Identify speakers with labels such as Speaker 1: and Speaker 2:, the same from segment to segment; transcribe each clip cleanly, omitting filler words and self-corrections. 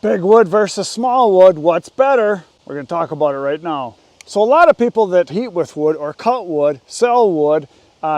Speaker 1: Big wood versus small wood, what's better? We're going to talk about it right now. So a lot of people that heat with wood or cut wood, sell wood,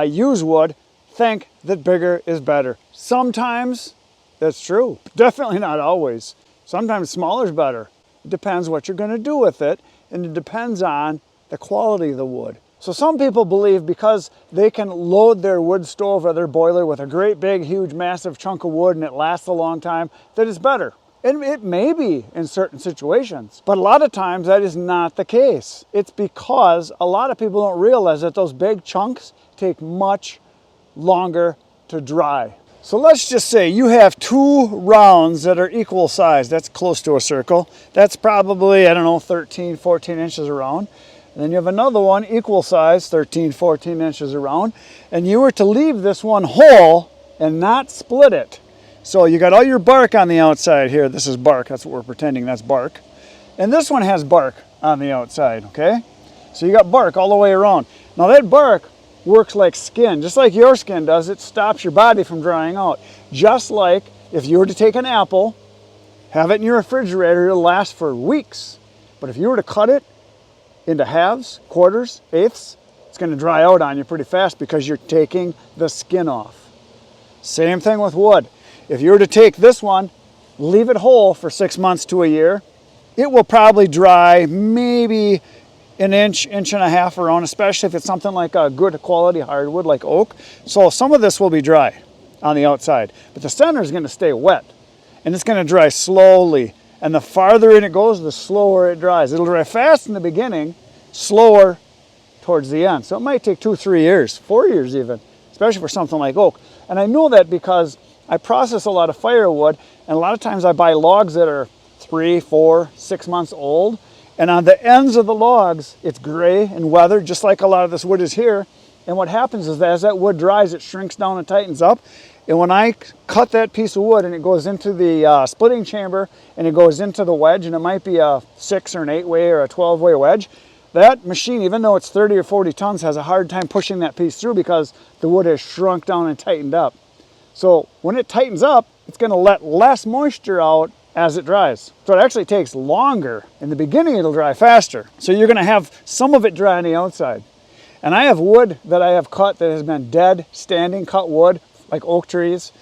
Speaker 1: use wood, think that bigger is better. Sometimes that's true, definitely not always. Sometimes smaller is better. It depends what you're going to do with it, and it depends on the quality of the wood. So some people believe because they can load their wood stove or their boiler with a great big, huge, massive chunk of wood and it lasts a long time, that it's better. And it may be in certain situations, but a lot of times that is not the case. It's because a lot of people don't realize that those big chunks take much longer to dry. So let's just say you have 2 rounds that are equal size. That's close to a circle. That's probably, I don't know, 13, 14 inches around. And then you have another one equal size, 13, 14 inches around. And you were to leave this one whole and not split it. So you got all your bark on the outside here. This is bark, that's what we're pretending, that's bark. And this one has bark on the outside, okay? So you got bark all the way around. Now that bark works like skin, just like your skin does. It stops your body from drying out. Just like if you were to take an apple, have it in your refrigerator, it'll last for weeks. But if you were to cut it into halves, quarters, eighths, it's gonna dry out on you pretty fast because you're taking the skin off. Same thing with wood. If you were to take this one, leave it whole for 6 months to a year, it will probably dry maybe an inch, inch and a half around, especially if it's something like a good quality hardwood like oak. So some of this will be dry on the outside, but the center is going to stay wet and it's going to dry slowly. And the farther in it goes, the slower it dries. It'll dry fast in the beginning, slower towards the end. So it might take 2, 3 years, 4 years even, especially for something like oak. And I know that because I process a lot of firewood, and a lot of times I buy logs that are 3, 4, 6 months old. And on the ends of the logs, it's gray and weathered, just like a lot of this wood is here. And what happens is that as that wood dries, it shrinks down and tightens up. And when I cut that piece of wood and it goes into the splitting chamber and it goes into the wedge, and it might be a 6 or an 8-way or a 12-way wedge, that machine, even though it's 30 or 40 tons, has a hard time pushing that piece through because the wood has shrunk down and tightened up. So when it tightens up, it's going to let less moisture out as it dries. So it actually takes longer. In the beginning, it'll dry faster. So you're going to have some of it dry on the outside. And I have wood that I have cut that has been dead, standing cut wood, like oak trees,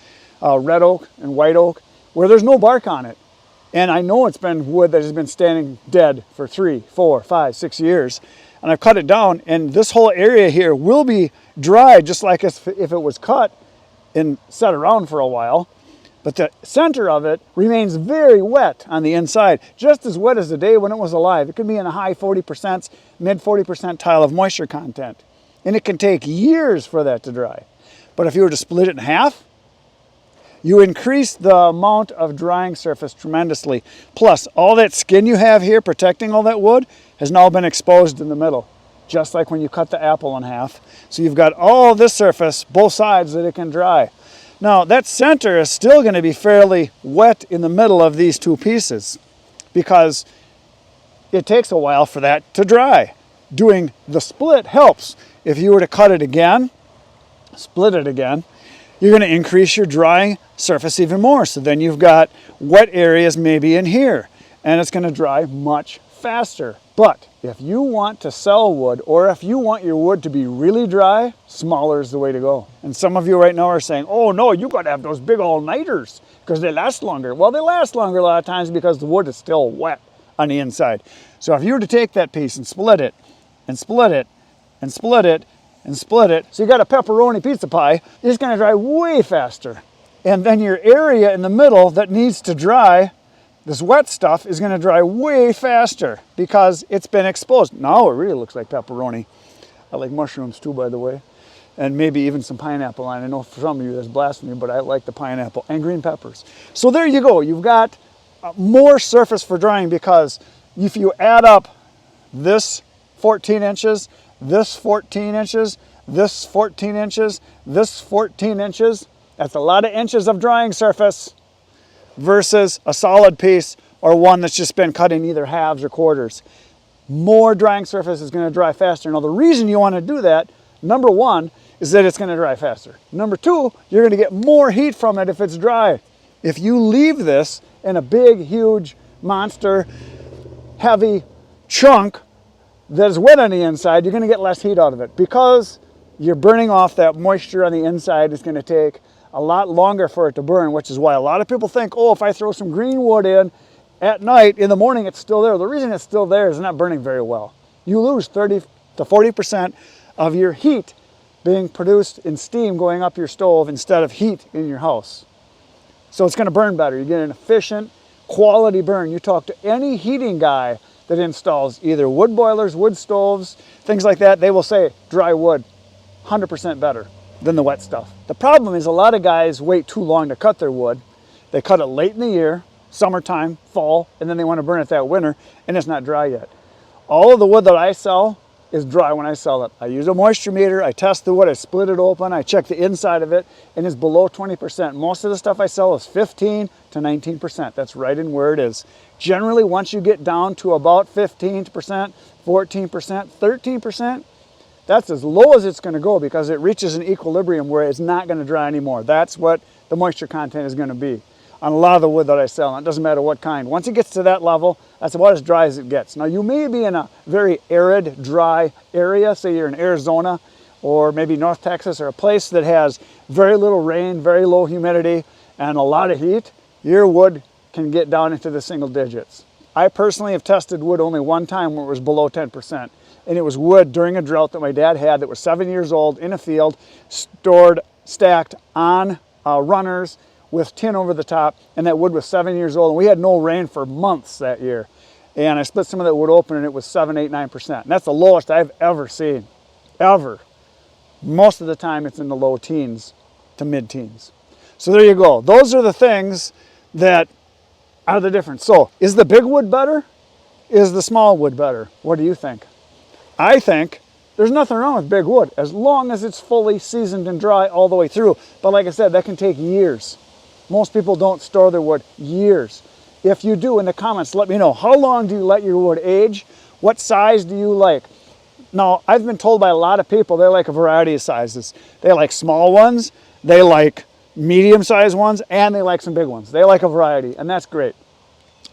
Speaker 1: red oak and white oak, where there's no bark on it. And I know it's been wood that has been standing dead for 3, 4, 5, 6 years. And I've cut it down, and this whole area here will be dry just like if it was cut and set around for a while, but the center of it remains very wet on the inside, just as wet as the day when it was alive. It could be in a high 40%, mid 40 percentile of moisture content, and it can take years for that to dry. But if you were to split it in half, you increase the amount of drying surface tremendously. Plus, all that skin you have here protecting all that wood has now been exposed in the middle, just like when you cut the apple in half. So you've got all this surface, both sides, that it can dry. Now that center is still going to be fairly wet in the middle of these 2 pieces because it takes a while for that to dry. Doing the split helps. If you were to cut it again, split it again, you're going to increase your drying surface even more. So then you've got wet areas maybe in here, and it's going to dry much faster. But if you want to sell wood, or if you want your wood to be really dry, smaller is the way to go. And some of you right now are saying, oh no, you got to have those big all-nighters because they last longer. Well, they last longer a lot of times because the wood is still wet on the inside. So if you were to take that piece and split it, and split it, and split it, and split it, so you got a pepperoni pizza pie, it's going to dry way faster. And then your area in the middle that needs to dry, this wet stuff, is going to dry way faster because it's been exposed. Now it really looks like pepperoni. I like mushrooms too, by the way, and maybe even some pineapple. And I know for some of you that's blasphemy, but I like the pineapple and green peppers. So there you go. You've got more surface for drying because if you add up this 14 inches, this 14 inches, this 14 inches, this 14 inches, that's a lot of inches of drying surface versus a solid piece or one that's just been cut in either halves or quarters. More drying surface is going to dry faster. Now the reason you want to do that, number one, is that it's going to dry faster. Number two, you're going to get more heat from it if it's dry. If you leave this in a big, huge, monster, heavy chunk that is wet on the inside, you're going to get less heat out of it. Because you're burning off that moisture on the inside, it's going to take a lot longer for it to burn, which is why a lot of people think, oh, if I throw some green wood in at night, in the morning it's still there. The reason it's still there is it's not burning very well. You lose 30 to 40% of your heat being produced in steam going up your stove instead of heat in your house. So it's going to burn better. You get an efficient, quality burn. You talk to any heating guy that installs either wood boilers, wood stoves, things like that, they will say dry wood, 100% better than the wet stuff. The problem is a lot of guys wait too long to cut their wood. They cut it late in the year, summertime, fall, and then they want to burn it that winter, and it's not dry yet. All of the wood that I sell is dry when I sell it. I use a moisture meter, I test the wood, I split it open, I check the inside of it, and it's below 20%. Most of the stuff I sell is 15 to 19%. That's right in where it is. Generally, once you get down to about 15%, 14%, 13%, that's as low as it's going to go because it reaches an equilibrium where it's not going to dry anymore. That's what the moisture content is going to be on a lot of the wood that I sell. And it doesn't matter what kind. Once it gets to that level, that's about as dry as it gets. Now, you may be in a very arid, dry area. Say you're in Arizona or maybe North Texas or a place that has very little rain, very low humidity, and a lot of heat. Your wood can get down into the single digits. I personally have tested wood only one time where it was below 10%. And it was wood during a drought that my dad had that was 7 years old in a field, stored, stacked on runners with tin over the top, and that wood was 7 years old. And we had no rain for months that year. And I split some of that wood open and it was 7, 8, 9%. And that's the lowest I've ever seen, ever. Most of the time it's in the low teens to mid-teens. So there you go. Those are the things that are the difference. So is the big wood better? Is the small wood better? What do you think? I think there's nothing wrong with big wood as long as it's fully seasoned and dry all the way through. But like I said, that can take years. Most people don't store their wood years. If you do, in the comments, let me know. How long do you let your wood age? What size do you like? Now, I've been told by a lot of people they like a variety of sizes. They like small ones, they like medium-sized ones, and they like some big ones. They like a variety, and that's great.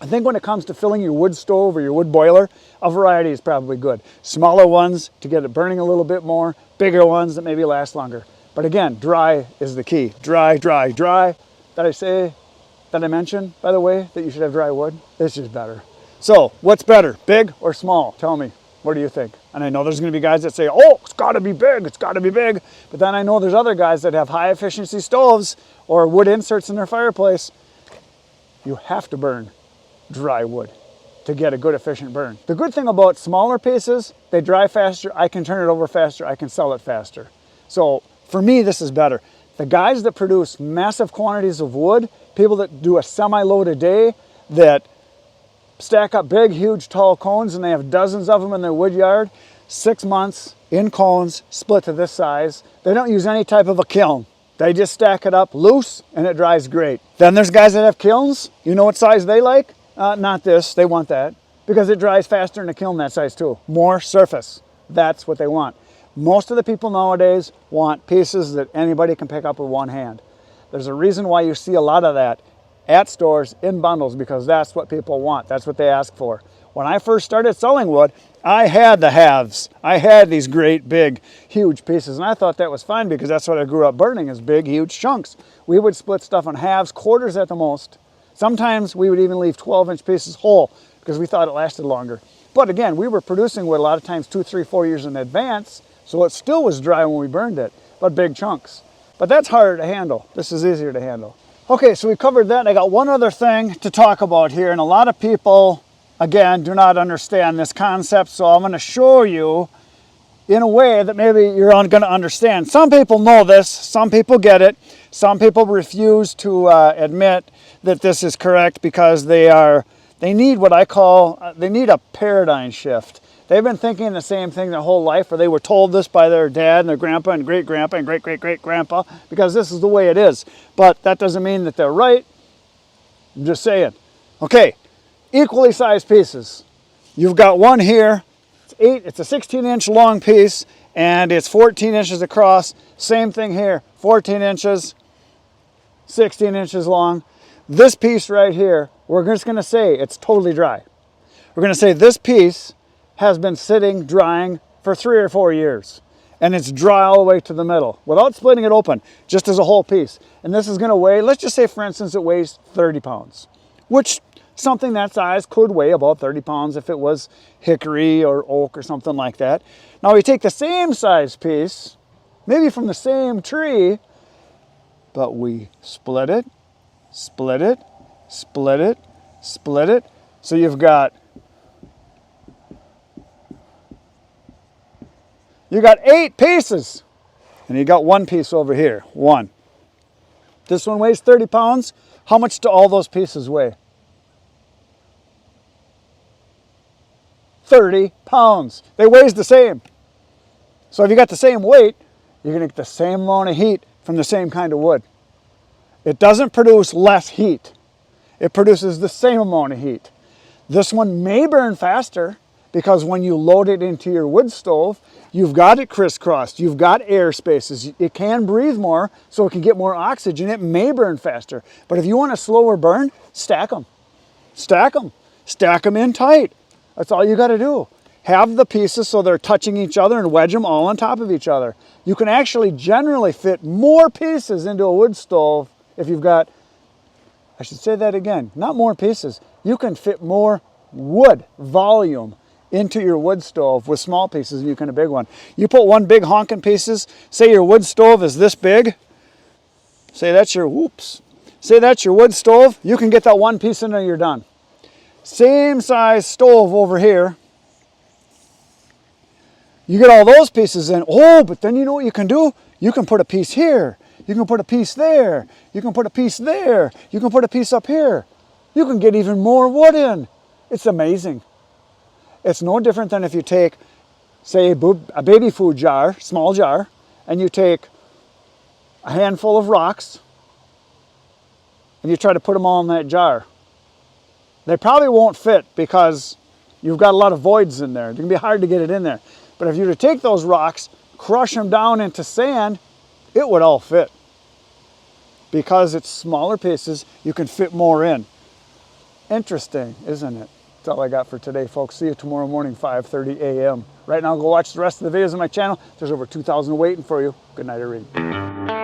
Speaker 1: I think when it comes to filling your wood stove or your wood boiler, a variety is probably good. Smaller ones to get it burning a little bit more, bigger ones that maybe last longer. But again, dry is the key. Dry, dry, dry. Did I mention, by the way, that you should have dry wood? It's just better. So, what's better, big or small? Tell me, what do you think? And I know there's gonna be guys that say, oh, it's gotta be big, it's gotta be big. But then I know there's other guys that have high efficiency stoves or wood inserts in their fireplace. You have to burn dry wood to get a good efficient burn. The good thing about smaller pieces, they dry faster, I can turn it over faster, I can sell it faster. So for me, this is better. The guys that produce massive quantities of wood, people that do a semi-load a day, that stack up big, huge, tall cones and they have dozens of them in their wood yard, 6 months in cones, split to this size. They don't use any type of a kiln. They just stack it up loose and it dries great. Then there's guys that have kilns. You know what size they like? Not this, they want that because it dries faster in a kiln that size too. More surface, that's what they want. Most of the people nowadays want pieces that anybody can pick up with one hand. There's a reason why you see a lot of that at stores in bundles because that's what people want, that's what they ask for. When I first started selling wood, I had the halves. I had these great big, huge pieces and I thought that was fine because that's what I grew up burning is big, huge chunks. We would split stuff in halves, quarters at the most. Sometimes we would even leave 12-inch pieces whole because we thought it lasted longer. But again, we were producing wood a lot of times 2, 3, 4 years in advance, so it still was dry when we burned it, but big chunks. But that's harder to handle. This is easier to handle. Okay, so we covered that. I got one other thing to talk about here, and a lot of people, again, do not understand this concept, so I'm going to show you in a way that maybe you're going to understand. Some people know this, some people get it, some people refuse to admit that this is correct because they need what I call, they need a paradigm shift. They've been thinking the same thing their whole life, or they were told this by their dad and their grandpa and great-grandpa and great-great-great-grandpa because this is the way it is. But that doesn't mean that they're right. I'm just saying. Okay, equally sized pieces. You've got one here. It's a 16-inch long piece and it's 14 inches across. Same thing here, 14 inches, 16 inches long. This piece right here, we're just gonna say it's totally dry. We're gonna say this piece has been sitting, drying for 3 or 4 years. And it's dry all the way to the middle without splitting it open, just as a whole piece. And this is gonna weigh, let's just say for instance, it weighs 30 pounds, which something that size could weigh about 30 pounds if it was hickory or oak or something like that. Now we take the same size piece, maybe from the same tree, but we split it, split it, split it, split it. So you've got 8 pieces, and you got 1 piece over here, 1. This one weighs 30 pounds. How much do all those pieces weigh? 30 pounds. They weigh the same. So if you got the same weight, you're gonna get the same amount of heat from the same kind of wood. It doesn't produce less heat. It produces the same amount of heat. This one may burn faster because when you load it into your wood stove, you've got it crisscrossed, you've got air spaces, it can breathe more so it can get more oxygen, it may burn faster. But if you want a slower burn, stack them. Stack them. Stack them in tight. That's all you got to do. Have the pieces so they're touching each other and wedge them all on top of each other. You can actually generally fit more pieces into a wood stove if you've got, I should say that again, not more pieces. You can fit more wood volume into your wood stove with small pieces than you can a big one. You put one big honking pieces, say your wood stove is this big, say that's your, whoops, say that's your wood stove, you can get that 1 piece in and you're done. Same size stove over here, you get all those pieces in. Oh, but then you know what you can do? You can put a piece here, you can put a piece there, you can put a piece there, you can put a piece up here. You can get even more wood in. It's amazing. It's no different than if you take, say, a baby food jar, small jar, and you take a handful of rocks and you try to put them all in that jar. They probably won't fit because you've got a lot of voids in there. It's going to be hard to get it in there. But if you were to take those rocks, crush them down into sand, it would all fit. Because it's smaller pieces, you can fit more in. Interesting, isn't it? That's all I got for today, folks. See you tomorrow morning, 5:30 a.m. Right now, go watch the rest of the videos on my channel. There's over 2,000 waiting for you. Good night, everybody.